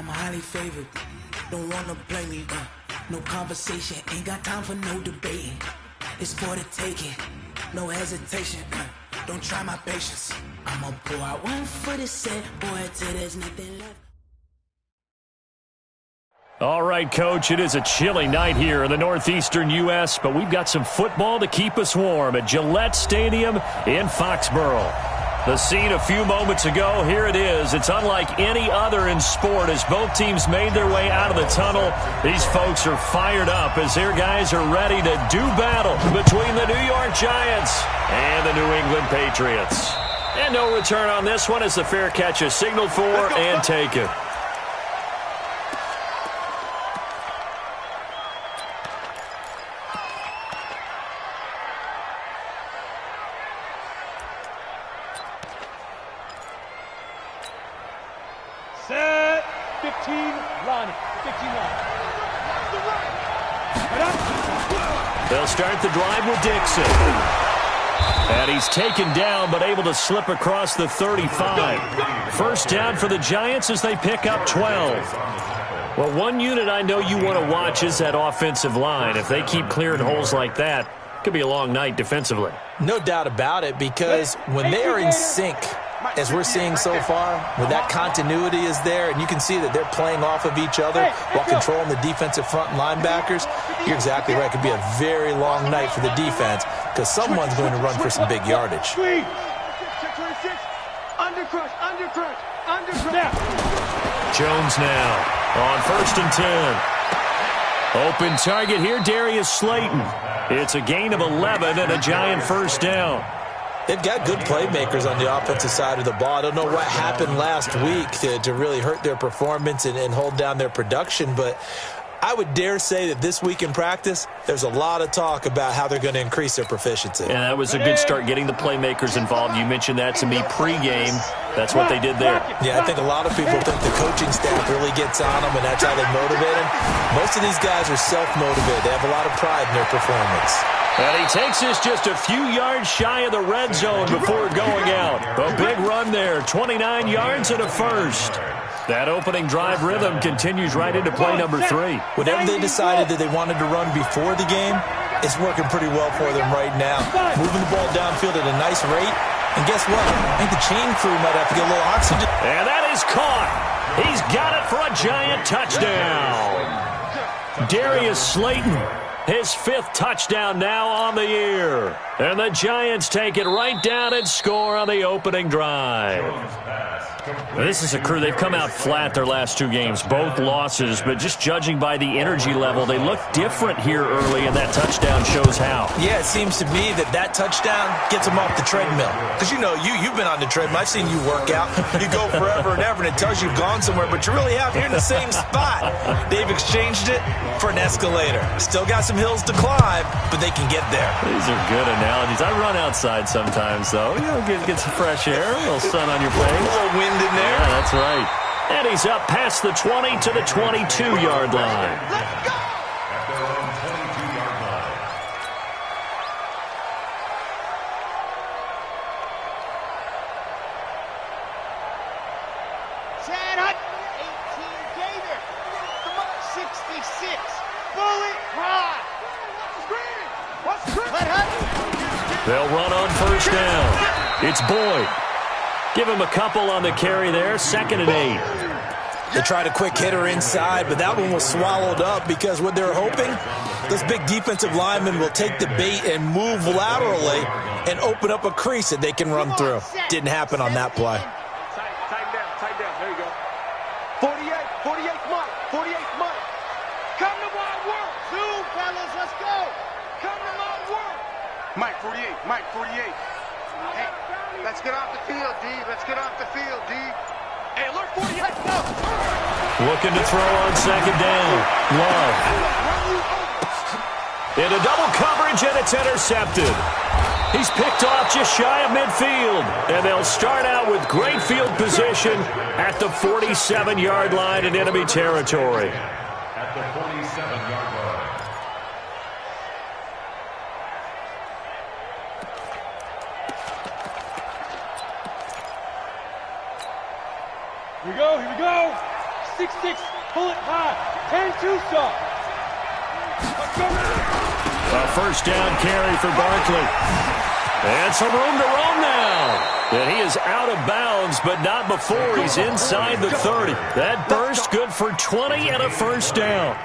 highly favored. Don't wanna play me, no conversation. Ain't got time for no debating. It's for the taking, no hesitation. Don't try my patience. I'ma pour out one for the set, boy, till there's nothing left. All right, Coach, it is a chilly night here in the northeastern U.S., but we've got some football to keep us warm at Gillette Stadium in Foxborough. The scene a few moments ago, here it is. It's unlike any other in sport as both teams made their way out of the tunnel. These folks are fired up as their guys are ready to do battle between the New York Giants and the New England Patriots. And no return on this one as the fair catch is signaled for and taken. Set, 15, line, 15 line. They'll start the drive with Dixon. And he's taken down but able to slip across the 35. First down for the Giants as they pick up 12. Well, one unit I know you want to watch is that offensive line. If they keep clearing holes like that, it could be a long night defensively. No doubt about it, because when they are in sync, as we're seeing so far, when that continuity is there and you can see that they're playing off of each other while controlling the defensive front linebackers, you're exactly right. It could be a very long night for the defense because someone's going to run for some big yardage. Jones now on 1st and 10. Open target here, Darius Slayton. It's a gain of 11 and a Giant first down. They've got good playmakers on the offensive side of the ball. I don't know what happened last week to really hurt their performance and hold down their production, but I would dare say that this week in practice, there's a lot of talk about how they're going to increase their proficiency. And that was a good start getting the playmakers involved. You mentioned that to me pregame. That's what they did there. Yeah, I think a lot of people think the coaching staff really gets on them, and that's how they motivate them. Most of these guys are self-motivated. They have a lot of pride in their performance. And he takes this just a few yards shy of the red zone before going out. A big run there, 29 yards and a first. That opening drive rhythm continues right into play number 3. Whatever they decided that they wanted to run before the game, it's working pretty well for them right now. Moving the ball downfield at a nice rate. And guess what? I think the chain crew might have to get a little oxygen. And that is caught. He's got it for a Giant touchdown. Darius Slayton, his 5th touchdown now on the year. And the Giants take it right down and score on the opening drive. This is a crew. They've come out flat their last 2 games, both losses, but just judging by the energy level, they look different here early, and that touchdown shows how. Yeah, it seems to me that touchdown gets them off the treadmill. Because, you know, you've been on the treadmill. I've seen you work out. You go forever and ever, and it tells you you've gone somewhere, but you really have here in the same spot. They've exchanged it for an escalator. Still got some hills to climb, but they can get there. These are good analogies. I run outside sometimes, though. You know, get some fresh air, a little sun on your face. A little wind in there. Yeah, that's right. And he's up past the 20 to the 22-yard line. Let's go! Chad Hutton, 18 Gator. Come on, 66. Bullet ride. What's the screen? Let Hutton. They'll run on first down. It's Boyd. Give him a couple on the carry there. 2nd and 8. They tried a quick hitter inside, but that one was swallowed up because what they're hoping, those big defensive linemen will take the bait and move laterally and open up a crease that they can run through. Didn't happen on that play. Tight down. There you go. 48th month. 48th month. Come to my world. Zoom, fellas, let's go. Come to my world. Mike 48. Hey, Let's get off the field, D. Let's get off the field, D. Hey, alert 48. let's go. Looking to throw on 2nd down. Love. Into double coverage, and it's intercepted. He's picked off just shy of midfield. And they'll start out with great field position at the 47-yard line in enemy territory. At the 47-yard line. Here we go. 166, pull it high. 10-2 soft. A first down carry for Barkley. And some room to roam now. And he is out of bounds, but not before he's inside the 30. That burst good for 20 and a first down.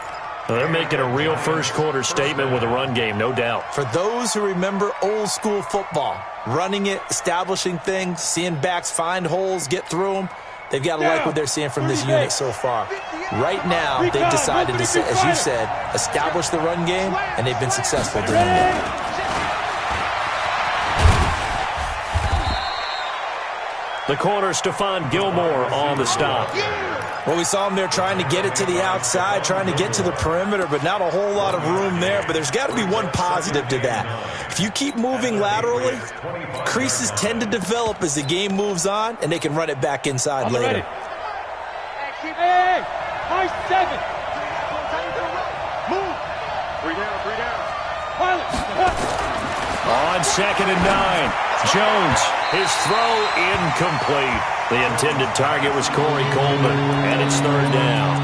Well, they're making a real first-quarter statement with a run game, no doubt. For those who remember old-school football, running it, establishing things, seeing backs find holes, get through them, they've got to like what they're seeing from this unit so far. Right now, they've decided to, as you said, establish the run game, and they've been successful doing that. The corner, Stephon Gilmore, on the stop. Well, we saw him there trying to get it to the outside, trying to get to the perimeter, but not a whole lot of room there. But there's got to be one positive to that. If you keep moving laterally, creases tend to develop as the game moves on, and they can run it back inside later. Hey, high 7. Move. 3 down. Pilot. On 2nd and 9. Jones, his throw incomplete. The intended target was Corey Coleman, and it's 3rd down.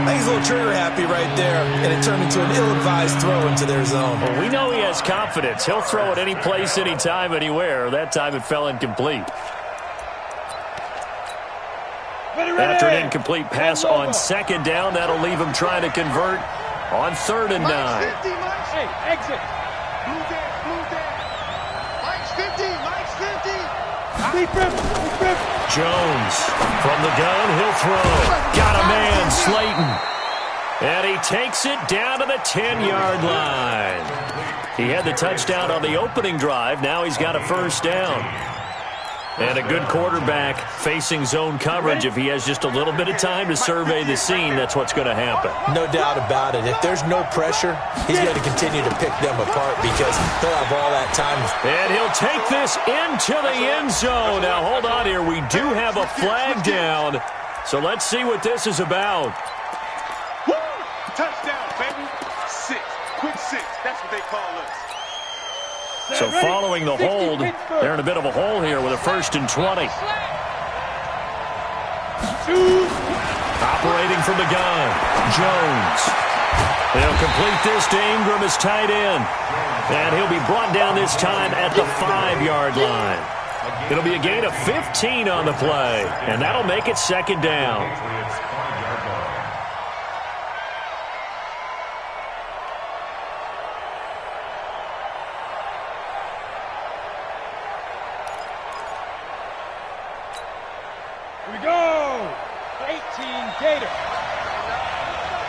I think he's a little trigger happy right there, and it turned into an ill-advised throw into their zone. Well, we know he has confidence. He'll throw it any place, anytime, anywhere. That time it fell incomplete. After an incomplete pass on 2nd down, that'll leave him trying to convert on 3rd and 9. Hey, exit. Move there. Mike's 50. Jones from the gun, he'll throw. Got a man, Slayton. And he takes it down to the 10-yard line. He had the touchdown on the opening drive. Now he's got a first down. And a good quarterback facing zone coverage. If he has just a little bit of time to survey the scene, that's what's going to happen. No doubt about it. If there's no pressure, he's going to continue to pick them apart because he'll have all that time. And he'll take this into the end zone. Now, hold on here. We do have a flag down. So let's see what this is about. Woo! Touchdown, baby. 6. Quick 6. That's what they call us. So following the hold, they're in a bit of a hole here with a 1st and 20. Operating from the gun, Jones. They'll complete this to Ingram as tight end. And he'll be brought down this time at the 5-yard line. It'll be a gain of 15 on the play, and that'll make it 2nd down. Here we go. 18 Gator.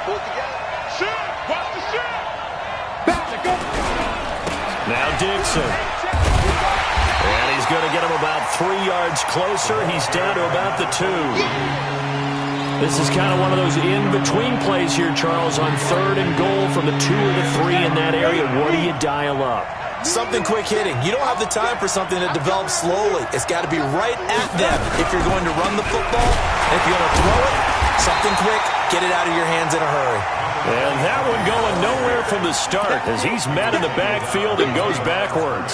Pull it together. Shoot. Watch the shot. Back to go. Now Dixon. And he's going to get him about 3 yards closer. He's down to about the 2. This is kind of one of those in-between plays here, Charles, on 3rd and goal from the 2 or the 3 in that area. What do you dial up? Something quick hitting. You don't have the time for something that develops slowly. It's got to be right at them if you're going to run the football. If you're going to throw it, something quick, get it out of your hands in a hurry. And that one going nowhere from the start as he's met in the backfield and goes backwards.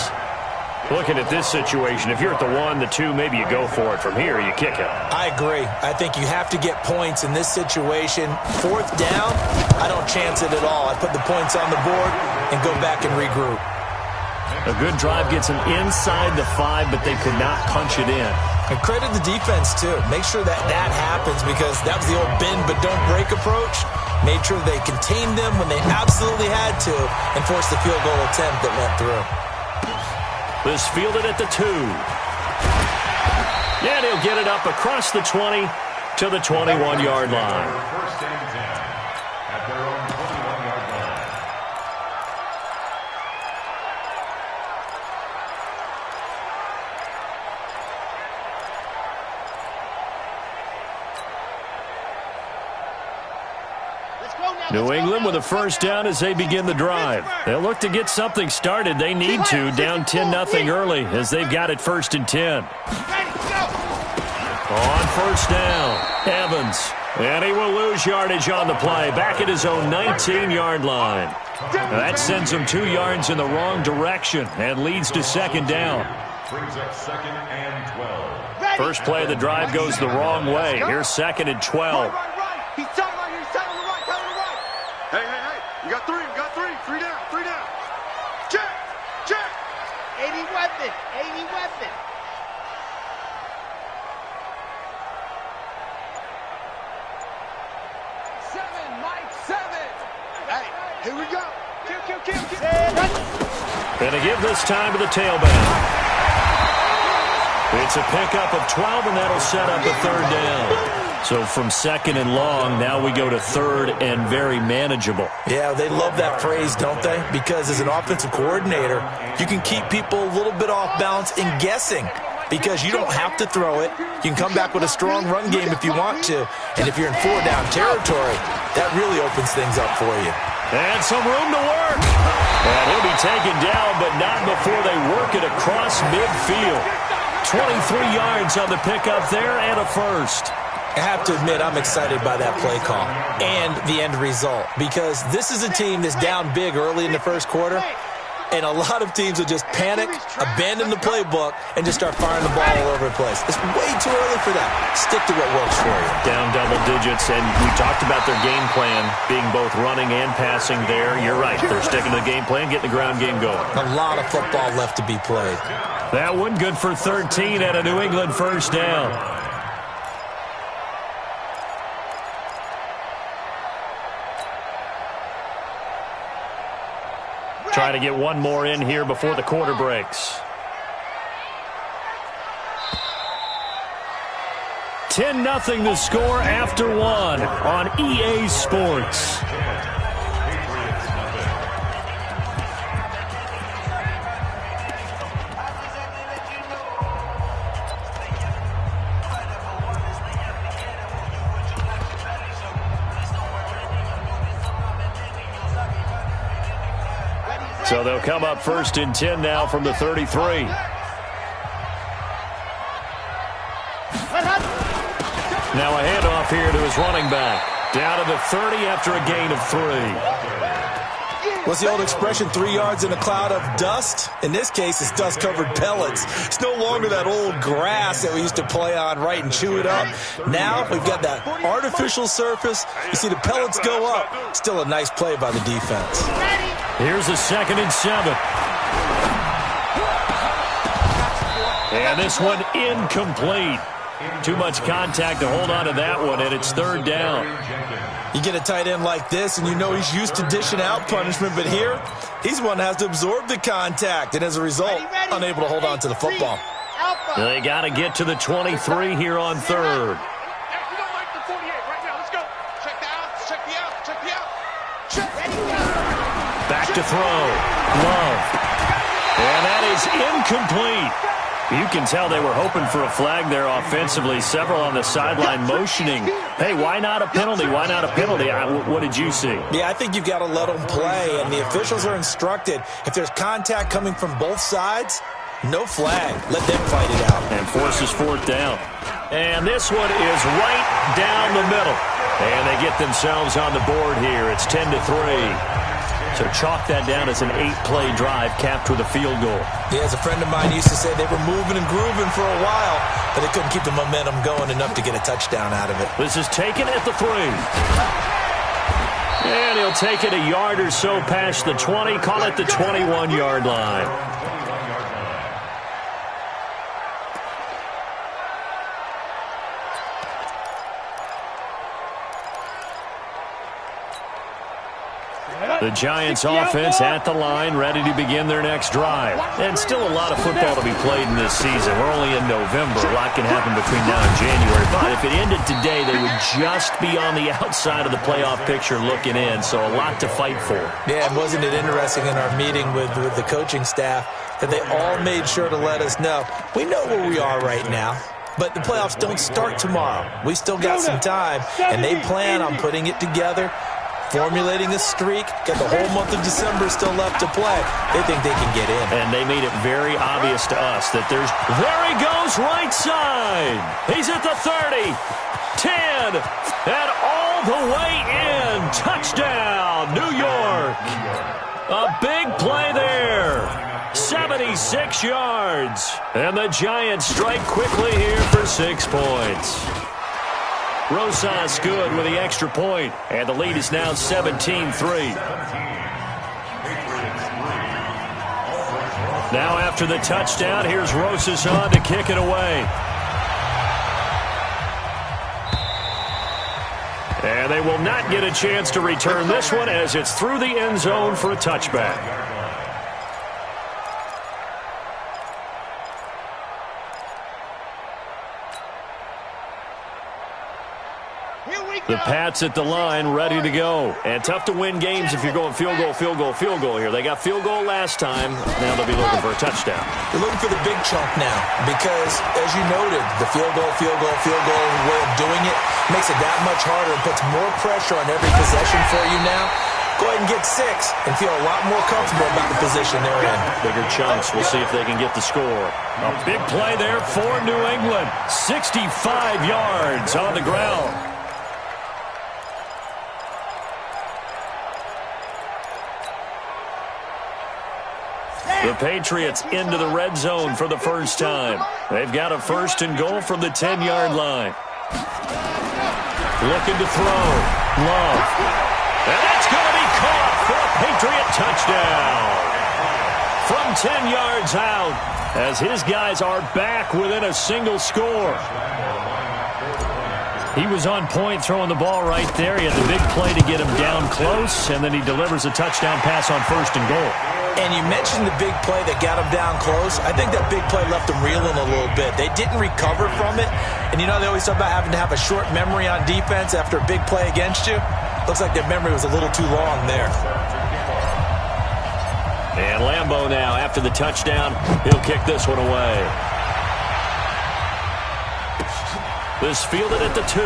Looking at this situation, if you're at the 1, the 2, maybe you go for it. From here, you kick it. I agree. I think you have to get points in this situation. 4th down, I don't chance it at all. I put the points on the board and go back and regroup. A good drive gets them inside the 5, but they could not punch it in. And credit the defense, too. Make sure that happens because that was the old bend but don't break approach. Made sure they contained them when they absolutely had to and forced the field goal attempt that went through. This fielded at the 2. And he'll get it up across the 20 to the 21-yard line. First and 10 at their own 21-yard line. New England with a first down as they begin the drive. They'll look to get something started. They need to, down 10-0 early as they've got it 1st and 10. On first down, Evans. And he will lose yardage on the play. Back at his own 19-yard line. That sends him 2 yards in the wrong direction and leads to 2nd down. Brings up 2nd and 12. First play of the drive goes the wrong way. Here's 2nd and 12. Hey, hey, hey. You got three. You got three. Three down. Three down. Check. Check. 80 weapon. 80 weapon. Hey, here we go. Kill. And they give this time to the tailback. It's a pickup of 12, and that'll set up a third down. So from second and long, now we go to third and very manageable. Yeah, they love that phrase, don't they? Because as an offensive coordinator, you can keep people a little bit off balance and guessing because you don't have to throw it. You can come back with a strong run game if you want to. And if you're in four-down territory, that really opens things up for you. And some room to work. And he'll be taken down, but not before they work it across midfield. 23 yards on the pickup there and a first. I have to admit, I'm excited by that play call and the end result because this is a team that's down big early in the first quarter, and a lot of teams will just panic, abandon the playbook, and just start firing the ball all over the place. It's way too early for that. Stick to what works for you. Down double digits, and we talked about their game plan being both running and passing there. You're right. They're sticking to the game plan, getting the ground game going. A lot of football left to be played. That one good for 13 at a New England first down. Try to get one more in here before the quarter breaks. 10-0 the score after one on EA Sports. So they'll come up first and 10 now from the 33. Now a handoff here to his running back. Down to the 30 after a gain of 3. What's the old expression, 3 yards in a cloud of dust? In this case, it's dust-covered pellets. It's no longer that old grass that we used to play on, right, and chew it up. Now we've got that artificial surface. You see the pellets go up. Still a nice play by the defense. Here's a 2nd and 7. And this one incomplete. Too much contact to hold on to that one, and it's 3rd down. You get a tight end like this, and you know he's used to dishing out punishment, but here, he's one that has to absorb the contact, and as a result, unable to hold on to the football. They got to get to the 23 here on 3rd. Back to throw. Love. And that is incomplete. You can tell they were hoping for a flag there offensively. Several on the sideline motioning. Hey, why not a penalty? Why not a penalty? What did you see? Yeah, I think you've got to let them play, and the officials are instructed. If there's contact coming from both sides, no flag. Let them fight it out. And forces 4th down. And this one is right down the middle. And they get themselves on the board here. It's 10-3. So chalk that down as an 8-play drive capped with a field goal. Yeah, as a friend of mine used to say, they were moving and grooving for a while, but they couldn't keep the momentum going enough to get a touchdown out of it. This is taken at the 3. And he'll take it a yard or so past the 20. Call it the 21-yard line. The Giants offense at the line, ready to begin their next drive. And still a lot of football to be played in this season. We're only in November. A lot can happen between now and January. But if it ended today, they would just be on the outside of the playoff picture looking in. So a lot to fight for. Yeah, and wasn't it interesting in our meeting with the coaching staff that they all made sure to let us know, we know where we are right now. But the playoffs don't start tomorrow. We still got some time, and they plan on putting it together, formulating a streak, got the whole month of December still left to play. They think they can get in. And they made it very obvious to us that there he goes, right side. He's at the 30, 10, and all the way in. Touchdown, New York. A big play there. 76 yards. And the Giants strike quickly here for 6 points. Rosas good with the extra point, and the lead is now 17-3. Now after the touchdown, here's Rosas on to kick it away. And they will not get a chance to return this one as it's through the end zone for a touchback. The Pats at the line, ready to go. And tough to win games if you're going field goal, field goal, field goal here. They got field goal last time. Now they'll be looking for a touchdown. They're looking for the big chunk now because, as you noted, the field goal way of doing it makes it that much harder and puts more pressure on every possession for you now. Go ahead and get 6 and feel a lot more comfortable about the position they're in. Bigger chunks. We'll see if they can get the score. A big play there for New England. 65 yards on the ground. The Patriots into the red zone for the first time. They've got a 1st and goal from the 10-yard line. Looking to throw. Love. And that's going to be caught for a Patriot touchdown. From 10 yards out as his guys are back within a single score. He was on point throwing the ball right there. He had the big play to get him down close, and then he delivers a touchdown pass on 1st and goal. And you mentioned the big play that got him down close. I think that big play left him reeling a little bit. They didn't recover from it. And you know they always talk about having to have a short memory on defense after a big play against you. Looks like their memory was a little too long there. And Lambeau now, after the touchdown, he'll kick this one away. This fielded at the 2.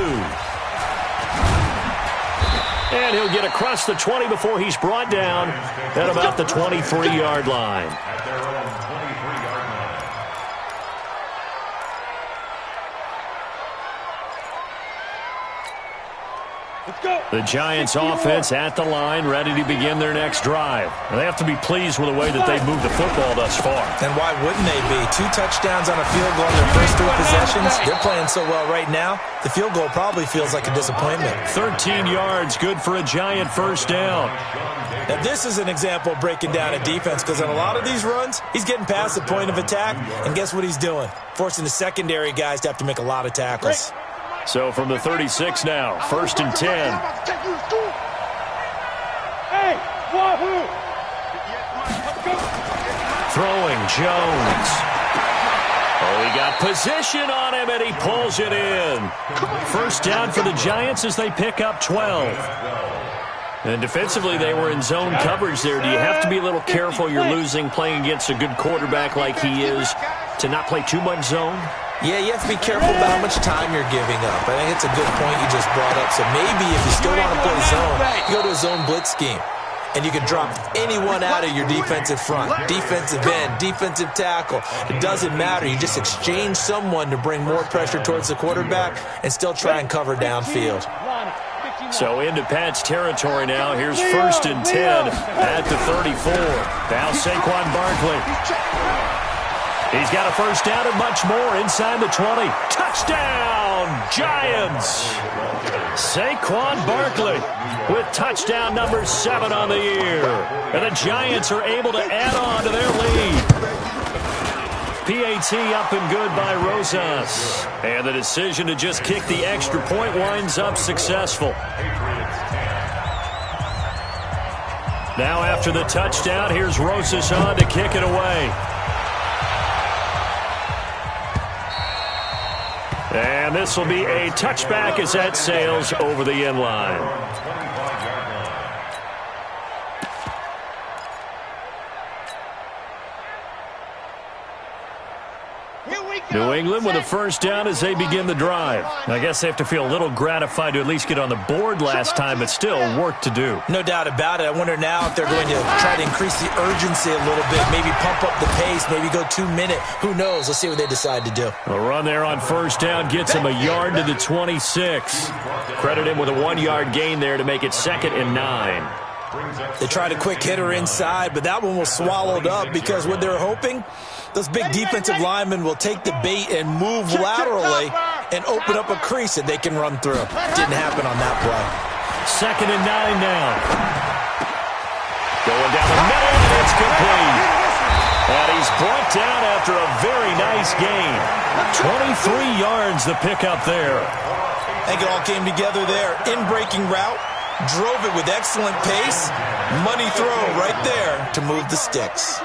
And he'll get across the 20 before he's brought down at about the 23-yard line. The Giants offense at the line, ready to begin their next drive. And they have to be pleased with the way that they've moved the football thus far. And why wouldn't they be? 2 touchdowns on a field goal in their first 3 possessions. They're playing so well right now, the field goal probably feels like a disappointment. 13 yards, good for a Giant 1st down. Now this is an example of breaking down a defense because on a lot of these runs, he's getting past the point of attack, and guess what he's doing? Forcing the secondary guys to have to make a lot of tackles. So from the 36 now, 1st and 10. Hey, wahoo! Throwing Jones. Oh, he got position on him, and he pulls it in. 1st down for the Giants as they pick up 12. And defensively, they were in zone coverage there. Do you have to be a little careful? You're losing, playing against a good quarterback like he is, to not play too much zone? Yeah, you have to be careful about how much time you're giving up. I think it's a good point you just brought up. So maybe if you still want to play zone, you go to a zone blitz scheme. And you can drop anyone out of your defensive front, defensive end, defensive tackle. It doesn't matter. You just exchange someone to bring more pressure towards the quarterback and still try and cover downfield. So into Pat's territory now. Here's 1st and 10 at the 34. Now Saquon Barkley. He's got a 1st down and much more inside the 20. Touchdown, Giants! Saquon Barkley with touchdown number 7 on the year. And the Giants are able to add on to their lead. PAT up and good by Rosas. And the decision to just kick the extra point winds up successful. Now after the touchdown, here's Rosas on to kick it away. And this will be a touchback as that sails over the end line. New England with a 1st down as they begin the drive. I guess they have to feel a little gratified to at least get on the board last time, but still work to do. No doubt about it. I wonder now if they're going to try to increase the urgency a little bit, maybe pump up the pace, maybe go 2-minute. Who knows? Let's see what they decide to do. A run there on 1st down gets him a yard to the 26. Credit him with a 1-yard gain there to make it 2nd and 9. They tried a quick hitter inside, but that one was swallowed up because what they're hoping, those big defensive linemen will take the bait and move laterally and open up a crease that they can run through. Didn't happen on that play. 2nd and 9 now. Going down the middle, and it's complete. And he's brought down after a very nice gain. 23 yards the pickup there. I think it all came together there. In-breaking route, drove it with excellent pace. Money throw right there to move the sticks.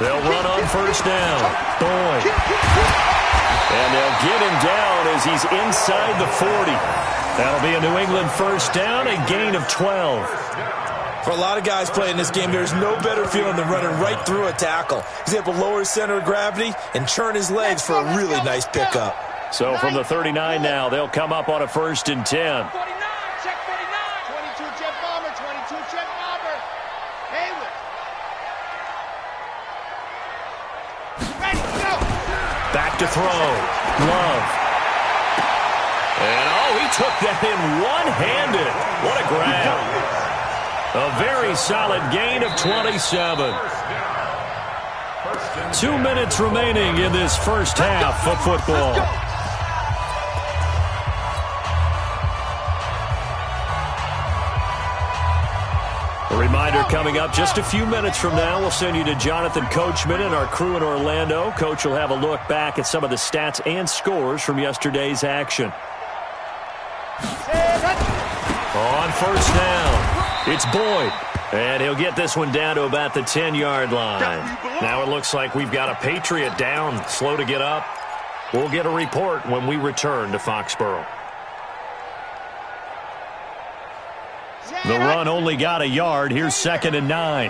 They'll run on 1st down. Boyd. And they'll get him down as he's inside the 40. That'll be a New England 1st down, a gain of 12. For a lot of guys playing this game, there's no better feeling than running right through a tackle. He's able to lower his center of gravity and turn his legs for a really nice pickup. So from the 39 now, they'll come up on a 1st and 10. 49, check 49. 22 jet bomber, 22 jet bomber. Hayward. Ready, go. Back to throw. Love. And, he took that in one-handed. What a grab. A very solid gain of 27. 2 minutes remaining in this first half of football. A reminder coming up just a few minutes from now, we'll send you to Jonathan Coachman and our crew in Orlando. Coach will have a look back at some of the stats and scores from yesterday's action. On 1st down, it's Boyd. And he'll get this one down to about the 10-yard line. Now it looks like we've got a Patriot down, slow to get up. We'll get a report when we return to Foxborough. The run only got a yard. Here's 2nd and 9.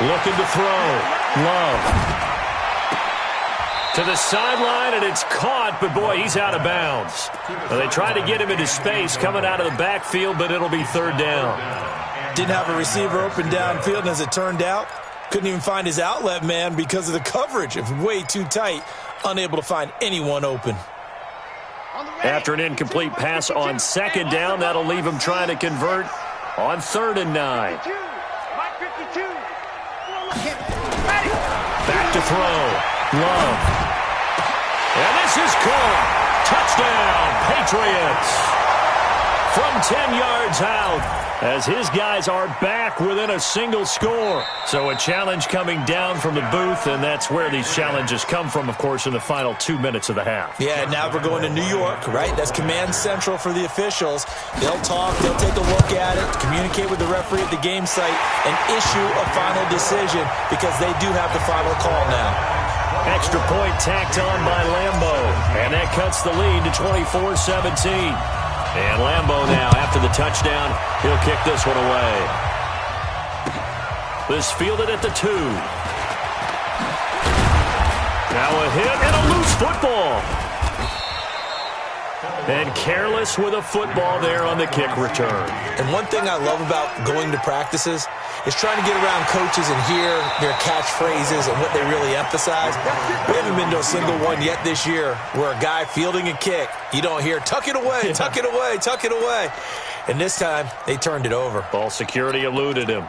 Looking to throw. Love. To the sideline, and it's caught, but boy, he's out of bounds. Well, they tried to get him into space coming out of the backfield, but it'll be 3rd down. Didn't have a receiver open downfield, and as it turned out, couldn't even find his outlet man because of the coverage. It was way too tight, unable to find anyone open. After an incomplete pass on 2nd down, that'll leave him trying to convert on 3rd and 9. Back to throw. Love. And this is caught. Touchdown, Patriots. From 10 yards out, as his guys are back within a single score. So a challenge coming down from the booth, and that's where these challenges come from, of course, in the final 2 minutes of the half. Yeah, now we're going to New York, right? That's command central for the officials. They'll talk, they'll take a look at it, communicate with the referee at the game site, and issue a final decision because they do have the final call now. Extra point tacked on by Lambo, and that cuts the lead to 24-17. And Lambo now, after the touchdown, he'll kick this one away. This fielded at the 2. Now a hit and a loose football. And careless with a football there on the kick return. And one thing I love about going to practices is trying to get around coaches and hear their catchphrases and what they really emphasize. We haven't been to a single one yet this year where a guy fielding a kick, you don't hear, tuck it away, tuck it away, tuck it away. And this time, they turned it over. Ball security eluded him.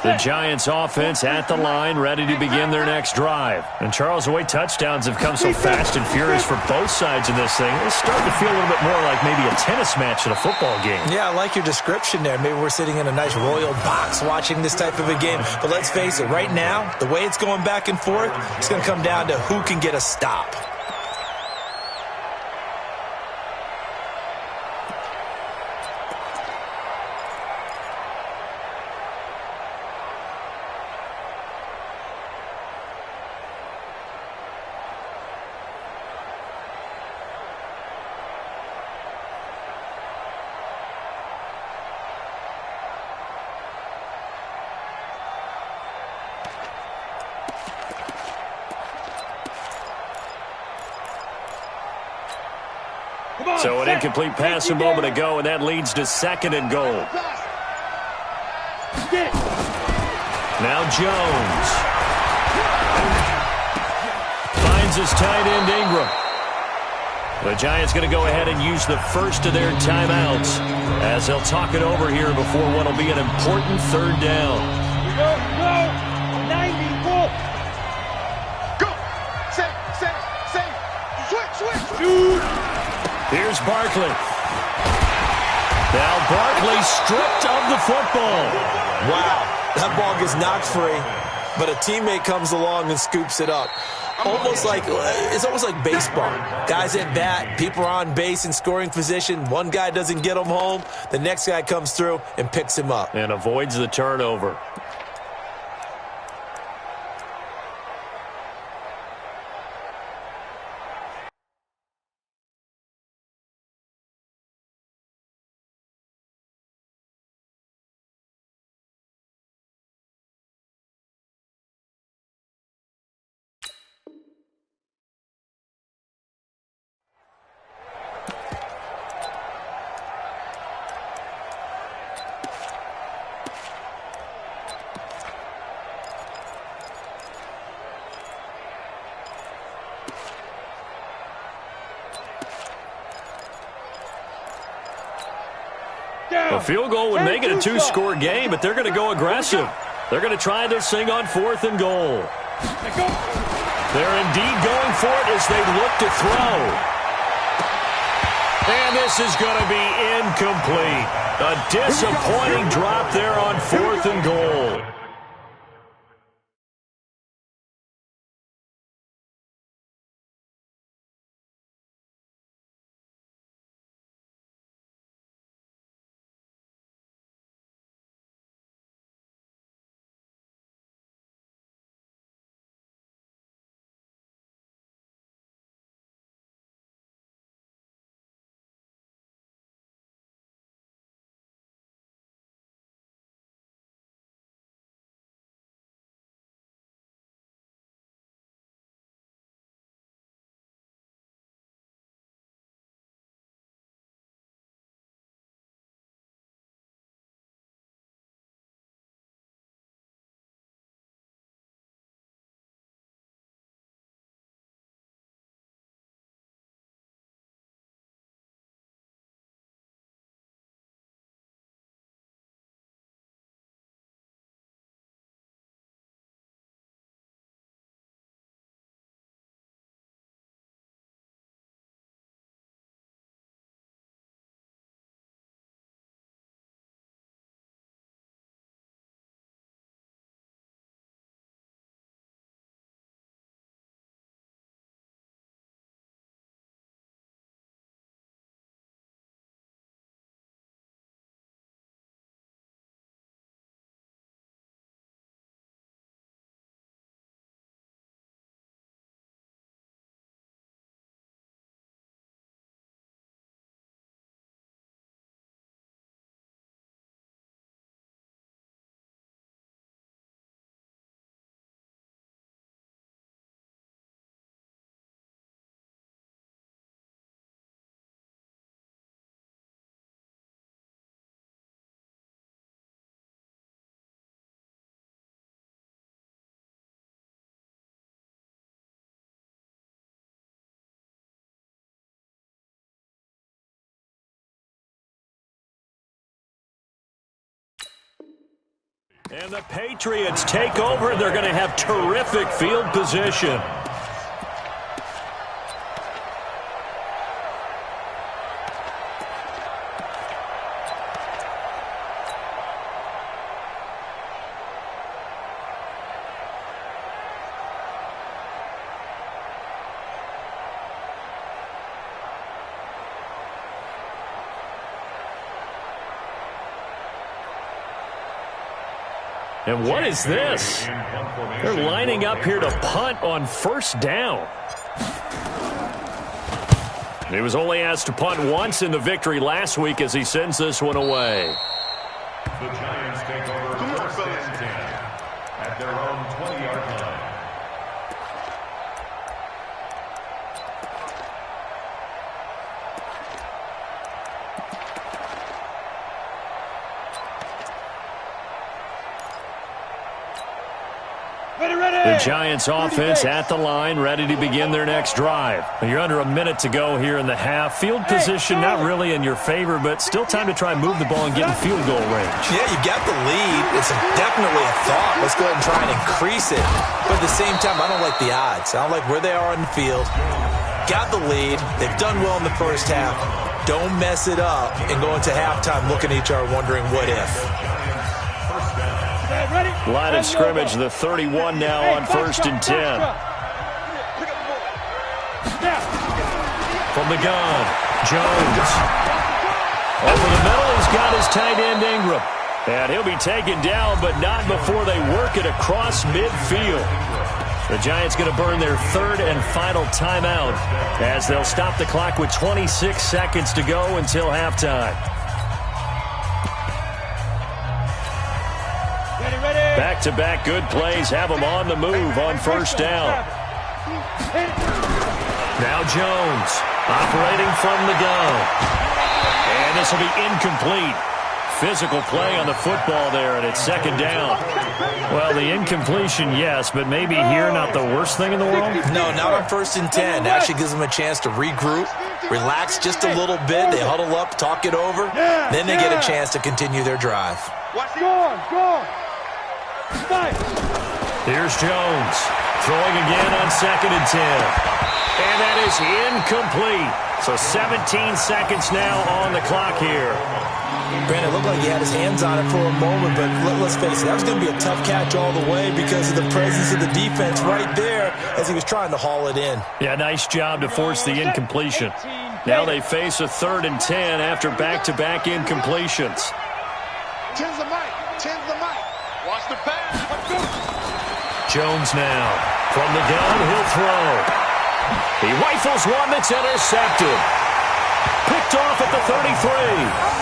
The Giants offense at the line, ready to begin their next drive. And Charles, the way touchdowns have come so fast and furious for both sides in this thing, it's starting to feel a little bit more like maybe a tennis match in a football game. Yeah, I like your description there. Maybe we're sitting in a nice royal box watching this type of a game. But let's face it, right now, the way it's going back and forth, it's going to come down to who can get a stop. So an incomplete pass a moment ago, and that leads to 2nd and goal. Now Jones. Finds his tight end Ingram. The Giants going to go ahead and use the first of their timeouts as they'll talk it over here before what will be an important third down. Go, 90, full. Go. Safe. Switch. Here's Barkley. Now Barkley stripped of the football. Wow, that ball gets knocked free, but a teammate comes along and scoops it up. It's almost like baseball. Guys at bat, people are on base in scoring position. One guy doesn't get him home. The next guy comes through and picks him up. And avoids the turnover. A field goal would make it a two-score game, but they're going to go aggressive. They're going to try this thing on 4th and goal. They're indeed going for it as they look to throw. And this is going to be incomplete. A disappointing drop there on 4th and goal. And the Patriots take over. They're going to have terrific field position. And what is this? They're lining up here to punt on 1st down. He was only asked to punt once in the victory last week as he sends this one away. The Giants take over 1st and 10 at their own 20-yard line. Ready. The Giants offense at the line, ready to begin their next drive. You're under a minute to go here in the half. Field position not really in your favor, but still time to try and move the ball and get in field goal range. Yeah, you got the lead. It's definitely a thought. Let's go ahead and try and increase it. But at the same time, I don't like the odds. I don't like where they are on the field. Got the lead. They've done well in the first half. Don't mess it up and go into halftime looking at each other wondering what if. Line of scrimmage, the 31 now on 1st and 10. From the gun, Jones. Over the middle, he's got his tight end Ingram. And he'll be taken down, but not before they work it across midfield. The Giants going to burn their 3rd and final timeout as they'll stop the clock with 26 seconds to go until halftime. Back-to-back good plays have them on the move on 1st down. Now Jones operating from the gun. And this will be incomplete. Physical play on the football there, and it's 2nd down. Well, the incompletion, yes, but maybe here not the worst thing in the world? No, not on 1st and 10. Actually gives them a chance to regroup, relax just a little bit. They huddle up, talk it over. Then they get a chance to continue their drive. Here's Jones throwing again on 2nd and 10. And that is incomplete. So 17 seconds now on the clock here. Granted, it looked like he had his hands on it for a moment, but let's face it, that was going to be a tough catch all the way because of the presence of the defense right there as he was trying to haul it in. Yeah, nice job to force the incompletion. Now they face a 3rd and 10 after back-to-back incompletions. Tens the mic. Watch the pass. Jones now. From the gun, he'll throw. He rifles one that's intercepted. Picked off at the 33.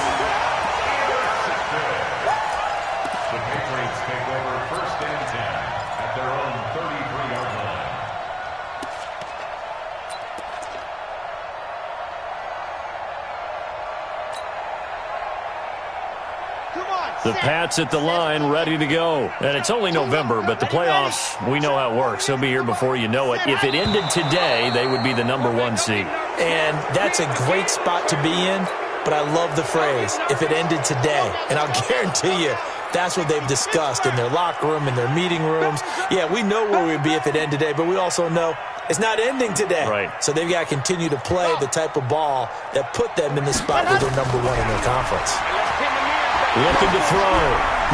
The Patriots take over 1st and 10 at their own 33-yard line. The Pats at the line, ready to go. And it's only November, but the playoffs, we know how it works. They'll be here before you know it. If it ended today, they would be the #1 seed. And that's a great spot to be in, but I love the phrase, if it ended today. And I'll guarantee you, that's what they've discussed in their locker room, in their meeting rooms. Yeah, we know where we'd be if it ended today, but we also know it's not ending today. Right. So they've got to continue to play the type of ball that put them in the spot where they're #1 in their conference. Looking to throw.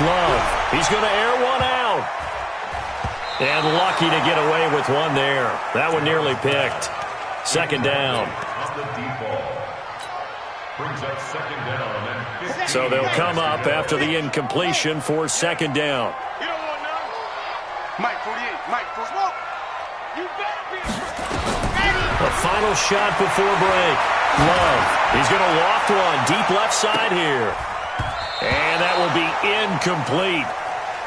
Love. He's going to air one out. And lucky to get away with one there. That one nearly picked. 2nd down. Brings up 2nd down and 15. So they'll come up after the incompletion for 2nd down. You don't want none. Mike 48. Mike for smoke. You better be ready. The final shot before break. Love. He's going to loft one deep left side here. And that will be incomplete.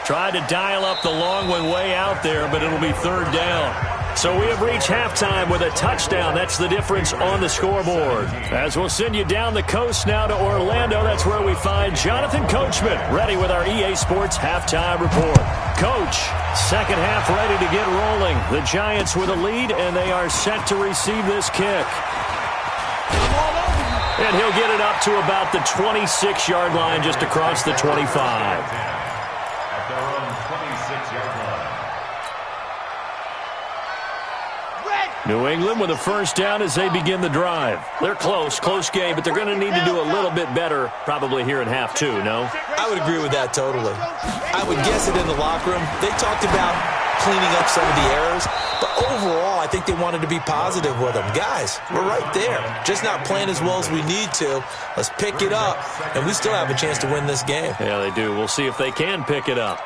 Tried to dial up the long one way out there, but it'll be 3rd down. So we have reached halftime with a touchdown. That's the difference on the scoreboard. As we'll send you down the coast now to Orlando, that's where we find Jonathan Coachman, ready with our EA Sports halftime report. Coach, 2nd half ready to get rolling. The Giants with a lead, and they are set to receive this kick. And he'll get it up to about the 26-yard line, just across the 25. At their own 26-yard line. New England with a 1st down as they begin the drive. They're close game, but they're going to need to do a little bit better probably here in half 2, no? I would agree with that totally. I would guess it in the locker room. They talked about cleaning up some of the errors, but overall, I think they wanted to be positive with them. Guys, we're right there. Just not playing as well as we need to. Let's pick it up, and we still have a chance to win this game. Yeah, they do. We'll see if they can pick it up.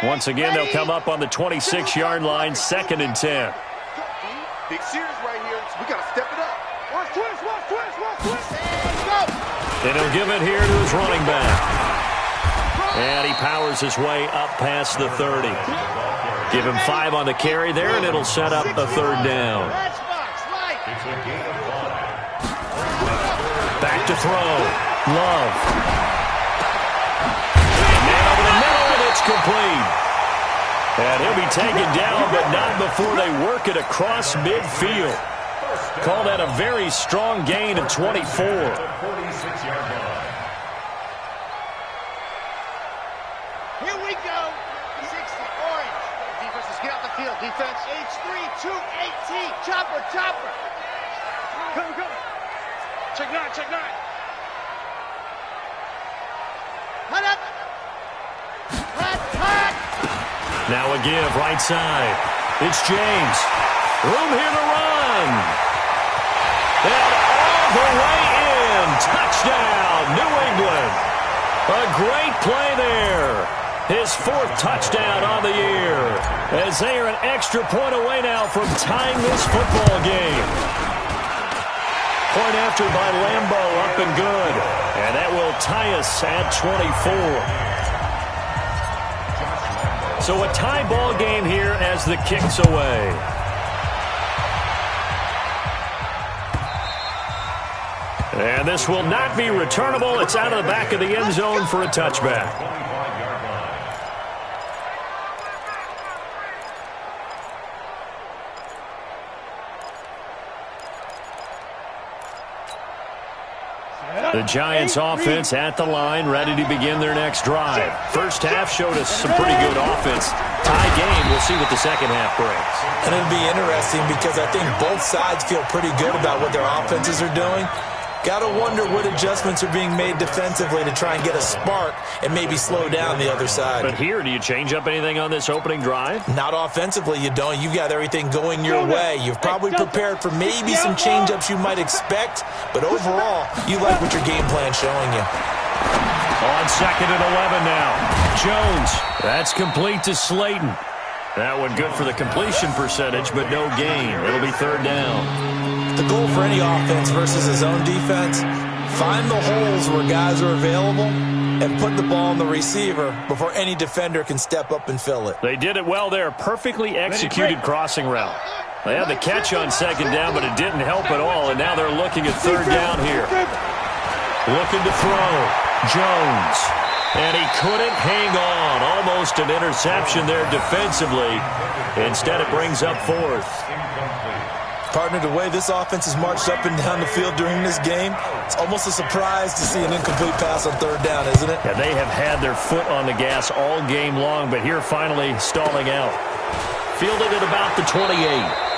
Once again, they'll come up on the 26-yard line, 2nd and 10. Big series right here. We got to step it up. Watch twist. And he'll give it here to his running back. And he powers his way up past the 30. Give him 5 on the carry there, and it'll set up a 3rd down. Back to throw. Love. Man over the middle, and it's complete. And he'll be taken down, but not before they work it across midfield. Call that a very strong gain of 24. 46-yard line. Here we go. 60, orange. Defense, let's get out the field. Defense. H3, 218. Chopper, chopper. Go, go. Check 9, check 9. Hut up. Hut, hut. Now a give, right side. It's James. Room here to run. And all the way in. Touchdown, New England. A great play there. His 4th touchdown on the year. As they are an extra point away now from tying this football game. Point after by Lambeau, up and good. And that will tie us at 24. So a tie ball game here as the kick's away. And this will not be returnable. It's out of the back of the end zone for a touchback. 25-yard line. The Giants offense at the line, ready to begin their next drive. First half showed us some pretty good offense. Tie game, we'll see what the second half brings. And it'll be interesting because I think both sides feel pretty good about what their offenses are doing. Got to wonder what adjustments are being made defensively to try and get a spark and maybe slow down the other side. But here, do you change up anything on this opening drive? Not offensively, you don't. You've got everything going your way. You've probably prepared for maybe some change-ups you might expect, but overall, you like what your game plan's showing you. On 2nd and 11 now. Jones, that's complete to Slayton. That one good for the completion percentage, but no gain. It'll be 3rd down. The goal for any offense versus his own defense, find the holes where guys are available and put the ball on the receiver before any defender can step up and fill it. They did it well there. Perfectly executed crossing route. They had the catch on 2nd down, but it didn't help at all, and now they're looking at 3rd down here. Looking to throw. Jones. And he couldn't hang on. Almost an interception there defensively. Instead, it brings up 4th. Partner, the way this offense has marched up and down the field during this game, it's almost a surprise to see an incomplete pass on 3rd down, isn't it? Yeah, they have had their foot on the gas all game long, but here finally stalling out. Fielded at about the 28.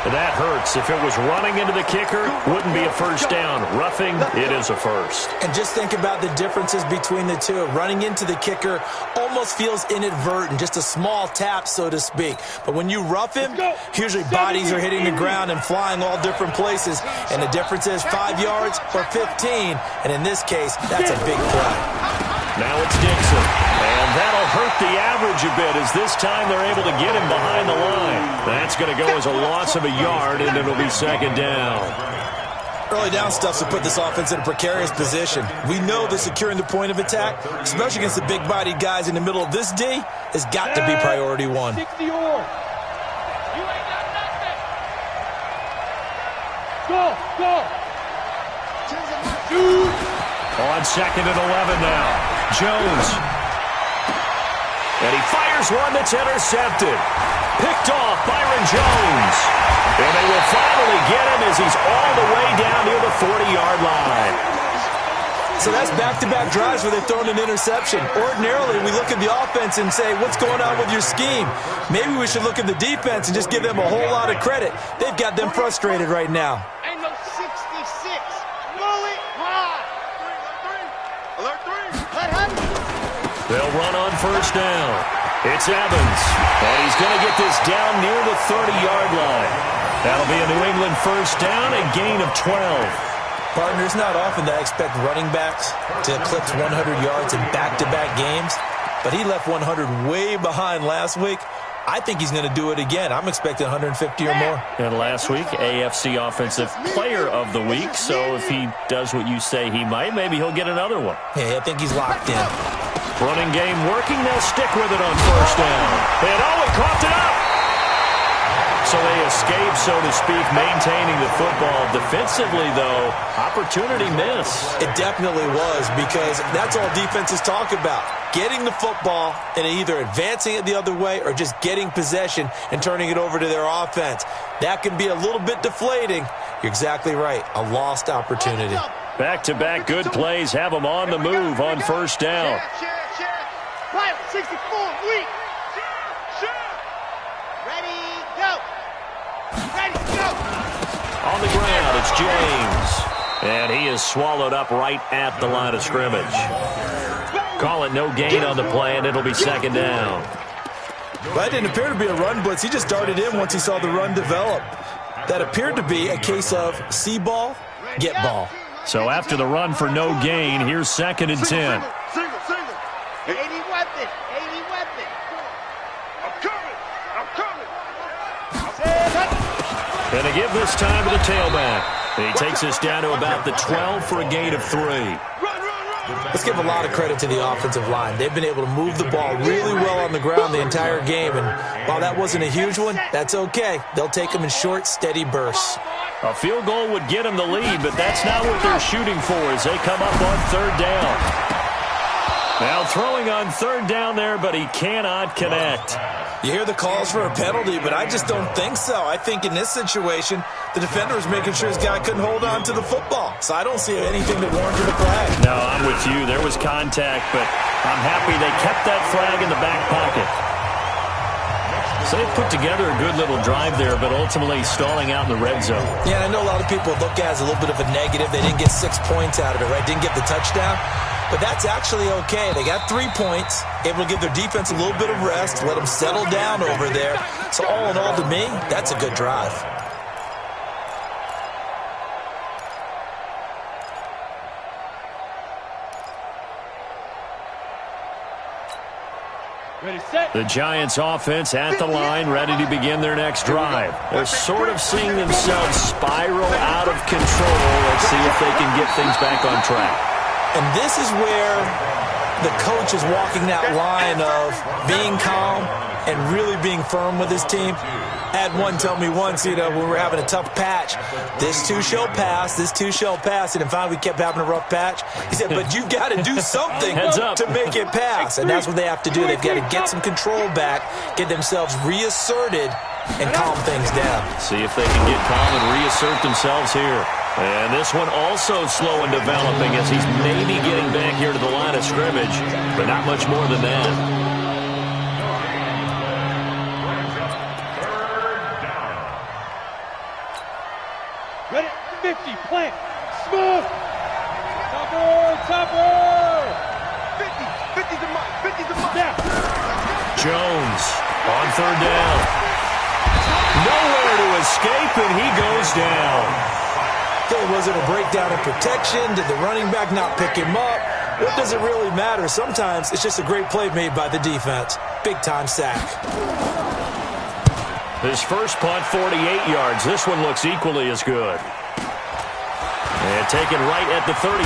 That hurts. If it was running into the kicker, wouldn't be a first down. Roughing, it is a first. And just think about the differences between the two. Running into the kicker almost feels inadvertent, just a small tap, so to speak. But when you rough him, usually bodies are hitting the ground and flying all different places. And the difference is 5 yards or 15. And in this case, that's a big play. Now it's Dixon. And that'll hurt the average a bit as this time they're able to get him behind the line. That's going to go as a loss of a yard, and it'll be 2nd down. Early down stuff to put this offense in a precarious position. We know that securing the point of attack, especially against the big-bodied guys in the middle of this D, has got to be priority 1. Stick the oar. You ain't got nothing. Go, go. Dude. On 2nd and 11 now. Jones. And he fires one that's intercepted. Picked off Byron Jones. And they will finally get him as he's all the way down near the 40-yard line. So that's back-to-back drives where they've thrown an interception. Ordinarily, we look at the offense and say, what's going on with your scheme? Maybe we should look at the defense and just give them a whole lot of credit. They've got them frustrated right now. Ain't no 66. Bullet high. Alert 3. Hut, hut. They'll run on first down. It's Evans. And he's going to get this down near the 30-yard line. That'll be a New England first down, a gain of 12. Partner, it's not often that I expect running backs to eclipse 100 yards in back-to-back games, but he left 100 way behind last week. I think he's going to do it again. I'm expecting 150 or more. And last week, AFC Offensive Player of the Week. So if he does what you say he might, maybe he'll get another one. Yeah, I think he's locked in. Running game working. They'll stick with it on first down. And he coughed it up. So they escape, so to speak, maintaining the football. Defensively, though, opportunity miss. It definitely was, because that's all defenses talk about. Getting the football and either advancing it the other way or just getting possession and turning it over to their offense. That can be a little bit deflating. You're exactly right. A lost opportunity. Back-to-back good plays have them on the move on first down. Right, 64, weak. Ready, go. Ready, go. On the ground, it's James. And he is swallowed up right at the line of scrimmage. Call it no gain on the play, and it'll be second down. That didn't appear to be a run blitz. He just darted in once he saw the run develop. That appeared to be a case of see ball, get ball. So after the run for no gain, here's second and 10. Single. 80 weapon. I'm coming. And they give this time to the tailback. And he takes us down to about the 12 for a gain of 3. Let's give a lot of credit to the offensive line. They've been able to move the ball really well on the ground the entire game. And while that wasn't a huge one, that's okay. They'll take them in short, steady bursts. A field goal would get them the lead, but that's not what they're shooting for as they come up on third down. Now throwing on third down there, but he cannot connect. You hear the calls for a penalty, but I just don't think so. I think in this situation, the defender was making sure his guy couldn't hold on to the football. So I don't see anything that warranted a flag. No, I'm with you. There was contact, but I'm happy they kept that flag in the back pocket. So they put together a good little drive there, but ultimately stalling out in the red zone. Yeah, I know a lot of people look at it as a little bit of a negative. They didn't get 6 points out of it, right? Didn't get the touchdown. But that's actually okay. They got 3 points, able to give their defense a little bit of rest, let them settle down over there. So all in all, to me, that's a good drive. The Giants offense at the line, ready to begin their next drive. They're sort of seeing themselves spiral out of control. Let's see if they can get things back on track. And this is where the coach is walking that line of being calm and really being firm with his team. I had one tell me once, when we were having a tough patch, this too shall pass, this too shall pass. And finally we kept having a rough patch. He said, but you've got to do something to make it pass. And that's what they have to do. They've got to get some control back, get themselves reasserted, and calm things down. See if they can get calm and reassert themselves here. And this one also slow and developing as he's maybe getting back here to the line of scrimmage, but not much more than that. Ready, 50, plant, smooth. Topper. 50's a mark, 50's a mark. Yeah. Jones on third down. Nowhere to escape, and he goes down. Was it a breakdown in protection? Did the running back not pick him up? What does it really matter? Sometimes it's just a great play made by the defense. Big-time sack. His first punt, 48 yards. This one looks equally as good. And taken right at the 35.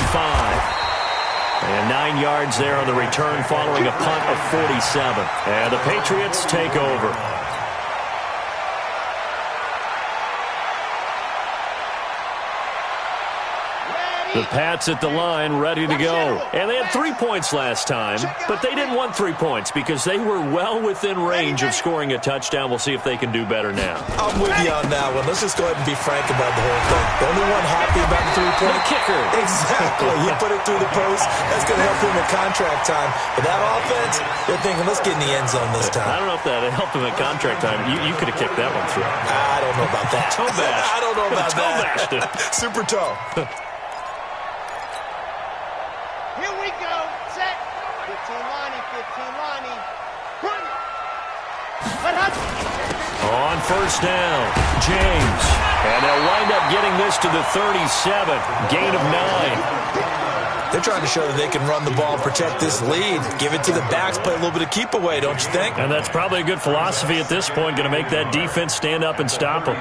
And 9 yards there on the return following a punt of 47. And the Patriots take over. The Pats at the line, ready to go. And they had 3 points last time, but they didn't want 3 points because they were well within range of scoring a touchdown. We'll see if they can do better now. I'm with you on that one. Let's just go ahead and be frank about the whole thing. The only one happy about the 3-point kicker. Exactly. You put it through the post. That's going to help him at contract time. But that offense, they're thinking, let's get in the end zone this time. I don't know if that helped him at contract time. You could have kicked that one through. I don't know about that. Toe bash. I don't know about that. Bashed it. Super toe. Here we go. Set. 15 Lonnie. Run. On first down, James. And they'll wind up getting this to the 37. Gain of 9. They're trying to show that they can run the ball and protect this lead. Give it to the backs, play a little bit of keep away, don't you think? And that's probably a good philosophy at this point, going to make that defense stand up and stop them.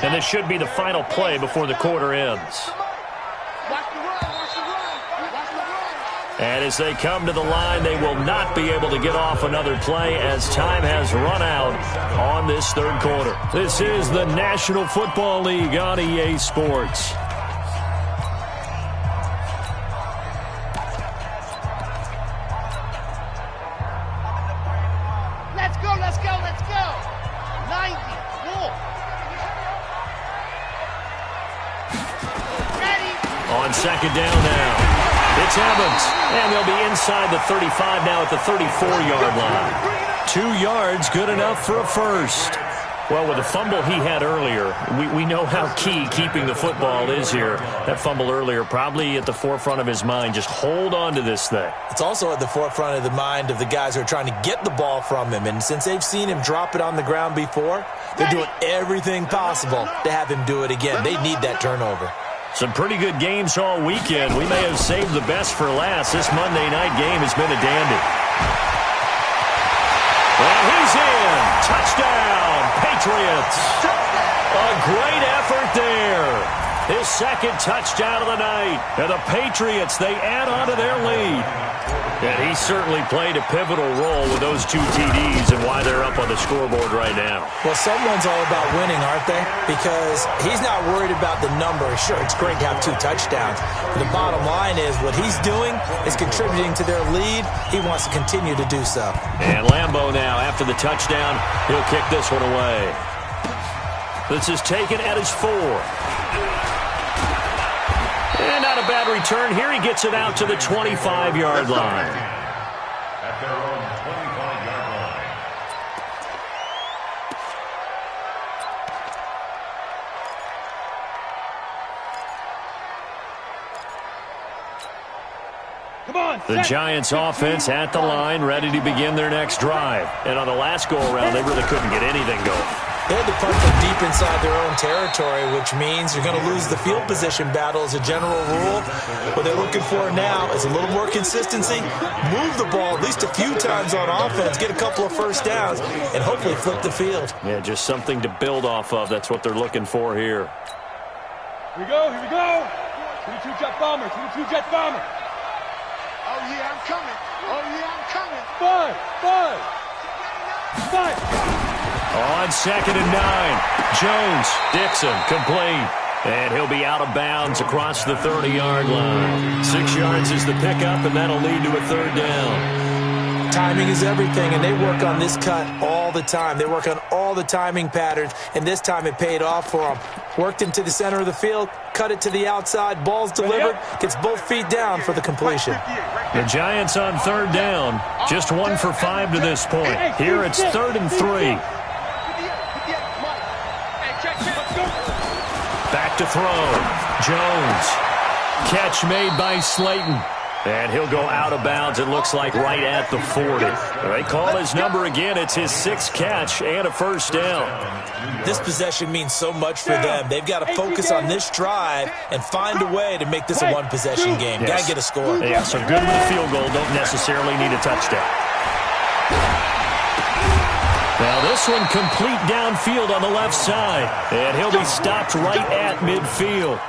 And this should be the final play before the quarter ends. And as they come to the line, they will not be able to get off another play as time has run out on this third quarter. This is the National Football League on EA Sports. Let's go, let's go, let's go. 90, cool. Ready. On second down now. It's Evans, and they'll be inside the 35 now at the 34-yard line. 2 yards, good enough for a first. Well, with the fumble he had earlier, we know how key keeping the football is here. That fumble earlier probably at the forefront of his mind. Just hold on to this thing. It's also at the forefront of the mind of the guys who are trying to get the ball from him. And since they've seen him drop it on the ground before, they're doing everything possible to have him do it again. They need that turnover. Some pretty good games all weekend. We may have saved the best for last. This Monday night game has been a dandy. And he's in. Touchdown, Patriots. A great effort there. His second touchdown of the night. And the Patriots, they add on to their lead. And he certainly played a pivotal role with those 2 TDs and why they're up on the scoreboard right now. Well, someone's all about winning, aren't they? Because he's not worried about the number. Sure, it's great to have 2 touchdowns. But the bottom line is what he's doing is contributing to their lead. He wants to continue to do so. And Lambeau now, after the touchdown, he'll kick this one away. This is taken at his 4. And not a bad return. Here he gets it out to the 25-yard line. At their own 25-yard line. Come on. The Giants offense at the line, ready to begin their next drive. And on the last go-around, they really couldn't get anything going. They had to punt them deep inside their own territory, which means you're going to lose the field position battle as a general rule. What they're looking for now is a little more consistency, move the ball at least a few times on offense, get a couple of first downs, and hopefully flip the field. Yeah, just something to build off of. That's what they're looking for here. Here we go, here we go. 22 jet bomber, 22 jet bomber. Oh, yeah, I'm coming. Oh, yeah, I'm coming. 5. On second and 9, Jones, Dixon, complete. And he'll be out of bounds across the 30-yard line. 6 yards is the pickup, and that'll lead to a third down. Timing is everything, and they work on this cut all the time. They work on all the timing patterns, and this time it paid off for them. Worked into the center of the field, cut it to the outside, ball's delivered, gets both feet down for the completion. The Giants on third down, just 1 for 5 to this point. Here it's 3rd and 3. Back to throw. Jones. Catch made by Slayton. And he'll go out of bounds, it looks like, right at the 40. They call his number again. It's his 6th catch and a first down. This possession means so much for them. They've got to focus on this drive and find a way to make this a one-possession game. Yes. Got to get a score. Yeah, so good with a field goal. Don't necessarily need a touchdown. Now this one complete downfield on the left side. And he'll be stopped right at midfield.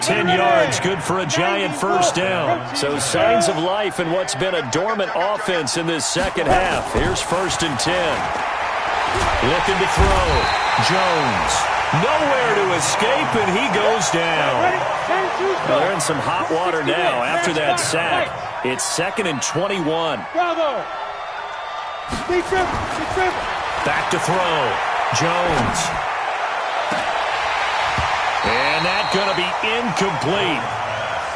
10 yards, good for a Giant first down. So signs of life in what's been a dormant offense in this second half. Here's 1st and 10. Looking to throw. Jones. Nowhere to escape, and he goes down. Well, they're in some hot water now after that sack. It's 2nd and 21. Bravo. Back to throw. Jones. And that's going to be incomplete.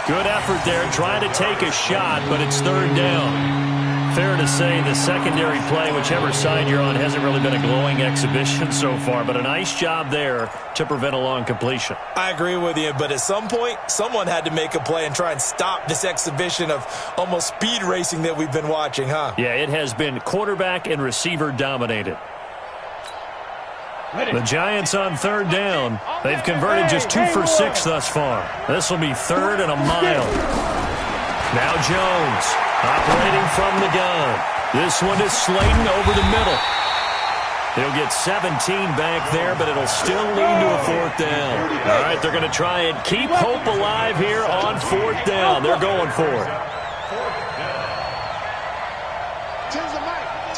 Good effort there trying to take a shot, but it's 3rd down. Fair to say the secondary play, whichever side you're on, hasn't really been a glowing exhibition so far, but a nice job there to prevent a long completion. I agree with you, but at some point, someone had to make a play and try and stop this exhibition of almost speed racing that we've been watching, huh? Yeah, it has been quarterback and receiver dominated. The Giants on 3rd down. They've converted just 2 for 6 thus far. This will be 3rd and a mile. Now Jones operating from the gun. This one is Slayton over the middle. He'll get 17 back there, but it'll still lead to a 4th down. All right, they're going to try and keep hope alive here on 4th down. They're going for it.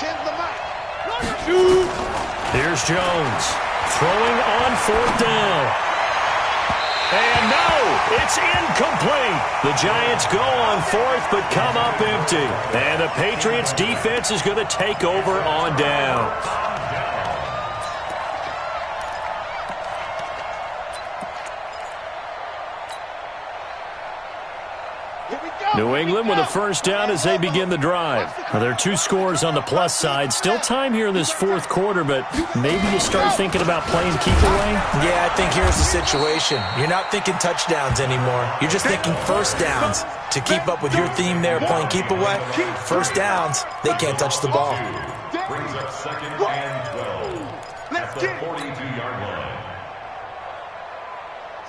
10's the mark. Here's Jones throwing on 4th down. And no, it's incomplete. The Giants go on 4th but come up empty. And the Patriots defense is going to take over on downs. New England with a 1st down as they begin the drive. Now, there are 2 scores on the plus side. Still time here in this 4th quarter, but maybe you start thinking about playing keep away? Yeah, I think here's the situation. You're not thinking touchdowns anymore. You're just thinking 1st downs. To keep up with your theme there, playing keep away, 1st downs, they can't touch the ball. Brings up 2nd and 12 at the 42-yard line.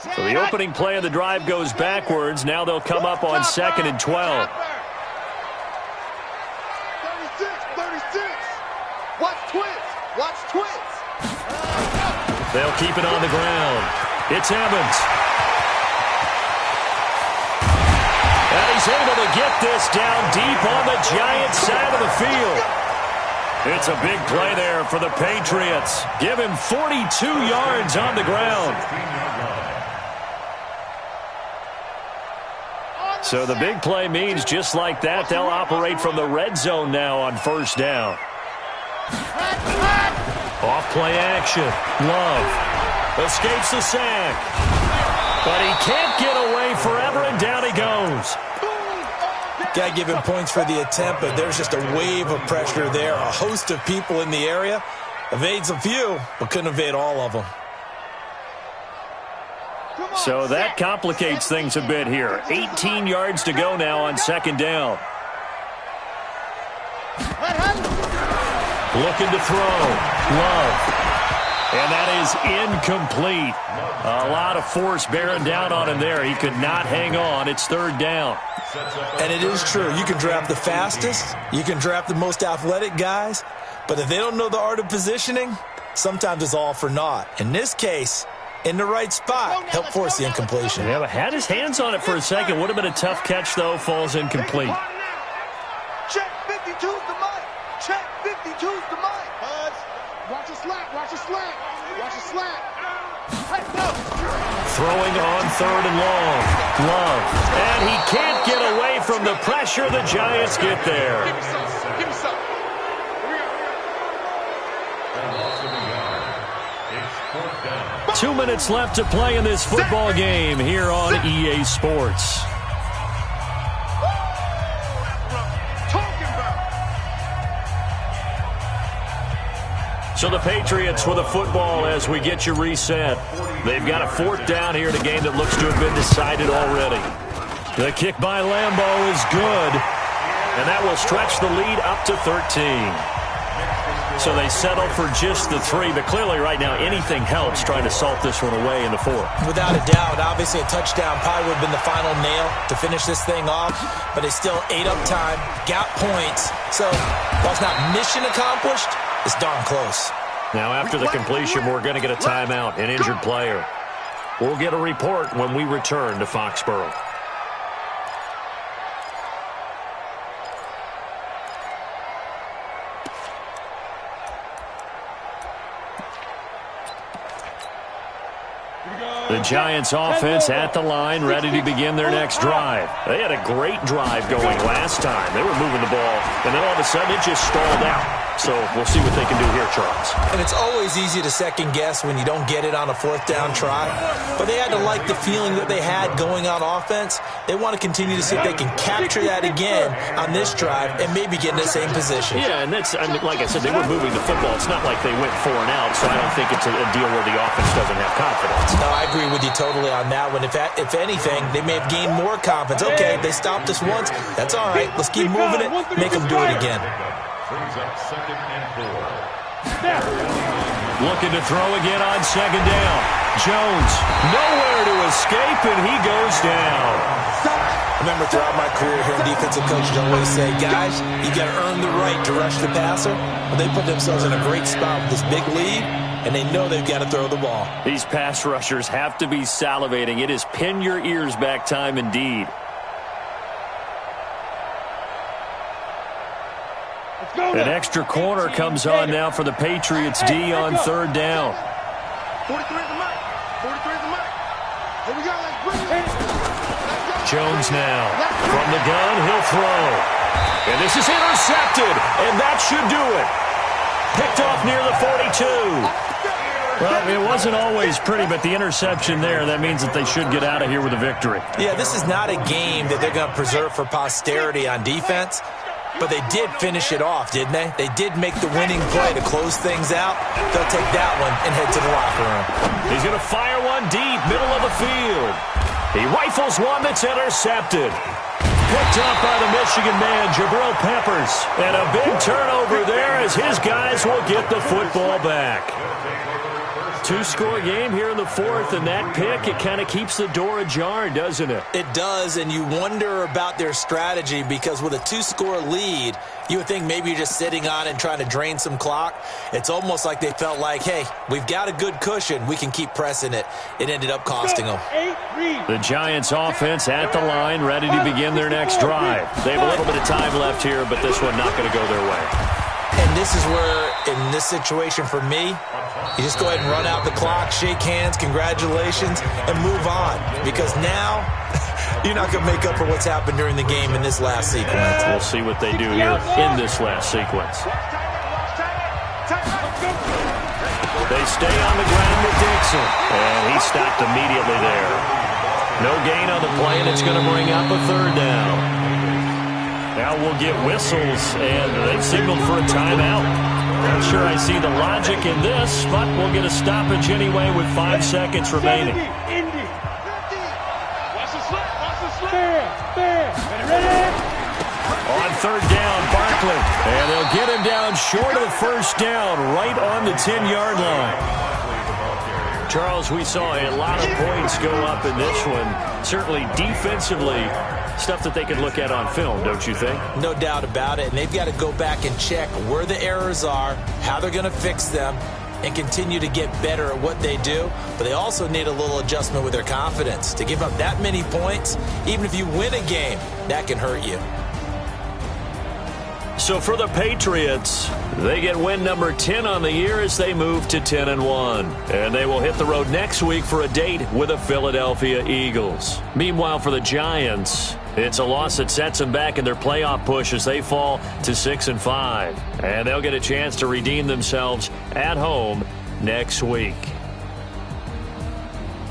So the opening play of the drive goes backwards. Now they'll come up on 2nd and 12. 36. Watch twins. Watch twins. They'll keep it on the ground. It's Evans. And he's able to get this down deep on the Giants side of the field. It's a big play there for the Patriots. Give him 42 yards on the ground. So the big play means just like that, they'll operate from the red zone now on 1st down. Off play action. Love escapes the sack. But he can't get away forever, and down he goes. Got to give him points for the attempt, but there's just a wave of pressure there. A host of people in the area. Evades a few, but couldn't evade all of them. So that complicates things a bit here. 18 yards to go now on 2nd down. Looking to throw. Love. And that is incomplete. A lot of force bearing down on him there. He could not hang on. It's 3rd down. And it is true. You can draft the fastest. You can draft the most athletic guys. But if they don't know the art of positioning, sometimes it's all for naught. In this case, in the right spot, help force the incompletion. Yeah, but had his hands on it for a second. Would have been a tough catch, though. Falls incomplete. Check 52's the mic. Check 52's the mic. Buzz. Watch a slack. Watch a slack. Watch a slack. Hey, no. Throwing on 3rd and long. Love. And he can't get away from the pressure. The Giants get there. Give me some. Give me some. 2 minutes left to play in this football game here on EA Sports. So the Patriots with a football as we get you reset. They've got a 4th down here in a game that looks to have been decided already. The kick by Lambeau is good, and that will stretch the lead up to 13. So they settle for just the 3, but clearly right now anything helps trying to salt this one away in the 4th. Without a doubt, obviously a touchdown probably would have been the final nail to finish this thing off, but they still ate up time, got points. So while it's not mission accomplished, it's darn close. Now after the completion, we're going to get a timeout, an injured player. We'll get a report when we return to Foxborough. The Giants offense at the line, ready to begin their next drive. They had a great drive going last time. They were moving the ball, and then all of a sudden it just stalled out. So we'll see what they can do here, Charles. And it's always easy to second guess when you don't get it on a 4th down try. But they had to like the feeling that they had going on offense. They want to continue to see if they can capture that again on this drive and maybe get in the same position. Yeah, and that's, I mean, like I said, they were moving the football. It's not like they went 4 and out, so I don't think it's a deal where the offense doesn't have confidence. No, I agree with you totally on that one. If anything, they may have gained more confidence. Okay, they stopped us once. That's all right. Let's keep moving it. Make them do it again. Brings up 2nd and 4. Looking to throw again on 2nd down. Jones, nowhere to escape, and he goes down. I remember throughout my career here in defensive coaches always say, guys, you got to earn the right to rush the passer. But they put themselves in a great spot with this big lead, and they know they've got to throw the ball. These pass rushers have to be salivating. It is pin your ears back time indeed. An extra corner comes on now for the Patriots D on third down. 43 is the mark. 43 is the mark. Here we go. Let's bring it. Jones now. From the gun, he'll throw. And this is intercepted, and that should do it. Picked off near the 42. Well, it wasn't always pretty, but the interception there, that means that they should get out of here with a victory. Yeah, this is not a game that they're going to preserve for posterity on defense, but they did finish it off, didn't they? They did make the winning play to close things out. They'll take that one and head to the locker room. He's going to fire one deep, middle of the field. He rifles one that's intercepted. Picked up by the Michigan man, Jabril Peppers. And a big turnover there as his guys will get the football back. Two-score game here in the fourth, and that pick, it kind of keeps the door ajar, doesn't it? It does, and you wonder about their strategy because with a two-score lead, you would think maybe you're just sitting on it and trying to drain some clock. It's almost like they felt like, hey, we've got a good cushion. We can keep pressing it. It ended up costing them. The Giants offense at the line, ready to begin their next drive. They have a little bit of time left here, but this one not going to go their way. And this is where, in this situation for me, you just go ahead and run out the clock, shake hands, congratulations, and move on. Because now, you're not going to make up for what's happened during the game in this last sequence. We'll see what they do here in this last sequence. They stay on the ground with Dixon, and he stopped immediately there. No gain on the play, and it's going to bring up a third down. Now we'll get whistles, and they've signaled for a timeout. Not sure I see the logic in this, but we'll get a stoppage anyway with 5 seconds remaining. On third down, Barkley, and they'll get him down short of the first down, right on the 10-yard line. Charles, we saw a lot of points go up in this one. Certainly defensively, stuff that they could look at on film, don't you think? No doubt about it, and they've got to go back and check where the errors are, how they're going to fix them, and continue to get better at what they do. But they also need a little adjustment with their confidence. To give up that many points, even if you win a game, that can hurt you. So for the Patriots, they get win number 10 on the year as they move to 10-1. And they will hit the road next week for a date with the Philadelphia Eagles. Meanwhile, for the Giants, it's a loss that sets them back in their playoff push as they fall to 6-5. And they'll get a chance to redeem themselves at home next week.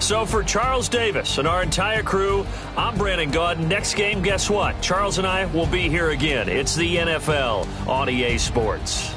So for Charles Davis and our entire crew, I'm Brandon Gaudin. Next game, guess what? Charles and I will be here again. It's the NFL on EA Sports.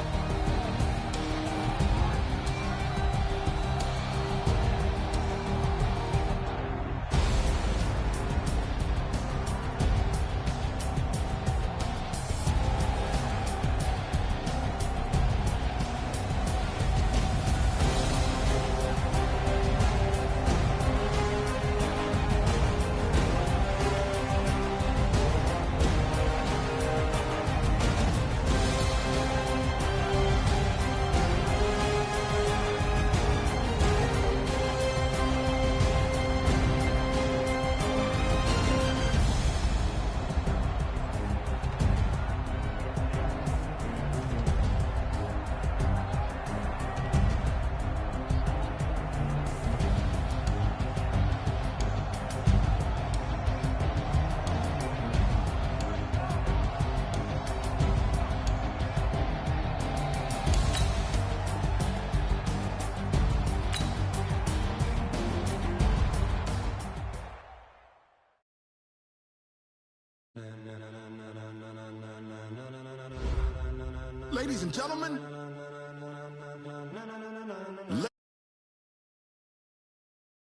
Ladies and gentlemen,